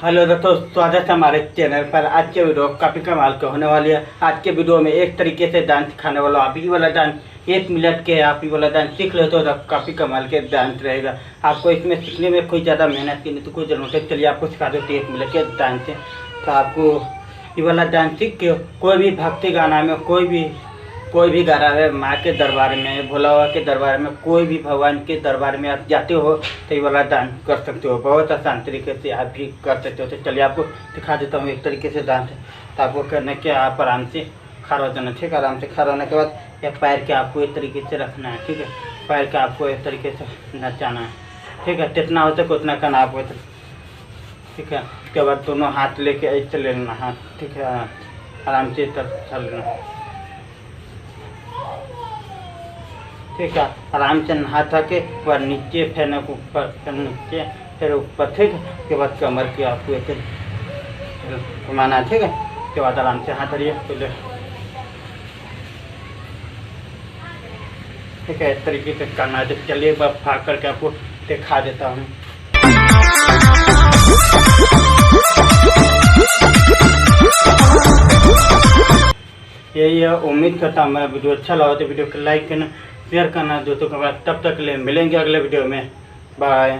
Hello दोस्तों, स्वागत है हमारे चैनल पर। आज के वीडियो काफ़ी कमाल के होने वाली है। आज के वीडियो में एक तरीके से डांस सिखाने वाला हूँ। आप ये वाला डांस 1 मिनट के आप ये वाला डांस सीख ले तो काफ़ी कमाल के डांस रहेगा। आपको इसमें सीखने में कोई ज़्यादा मेहनत की नहीं तो कोई ज़रूरत है। चलिए आपको सिखा देते 1 मिनट के डांस से। तो आपको ये वाला डांस सीख के कोई भी भक्ति गाना में कोई भी गा रहा है, माँ के दरबार में, भोला बाबा के दरबार में, कोई भी भगवान के दरबार में आप जाते हो तो ये वाला डांस कर सकते हो। बहुत आसान तरीके से आप भी कर सकते हो। तो चलिए आपको दिखा देता हूँ एक तरीके से डांस। तो आपको करने के आप आराम से खड़ा हो जाना, ठीक है। आराम से खड़ा होने के बाद एक पैर के आपको एक तरीके से रखना है, ठीक है। पैर के आपको एक तरीके से नचाना है, ठीक है। जितना हो सके उतना करना आपको, ठीक है। उसके बाद दोनों हाथ लेके ऐसे ले लेना हाथ, ठीक है। आराम से चल लेना, ठीक है। आराम से हाथ आके ऊपर नीचे, फिर ऊपर, फिर नीचे, फिर ऊपर, ठीक है। उसके बाद कमर की आपको ऐसे घुमाना है, ठीक है। उसके बाद आराम से हाथ हरिए पहले, ठीक है। इस तरीके से करना है। तो चलिए एक बार भाग करके आपको दिखा देता हूँ। यही है। उम्मीद करता हूँ मेरा वीडियो अच्छा लगा तो वीडियो को लाइक करना, शेयर करना दोस्तों के बाद। तब तक के लिए मिलेंगे अगले वीडियो में। बाय।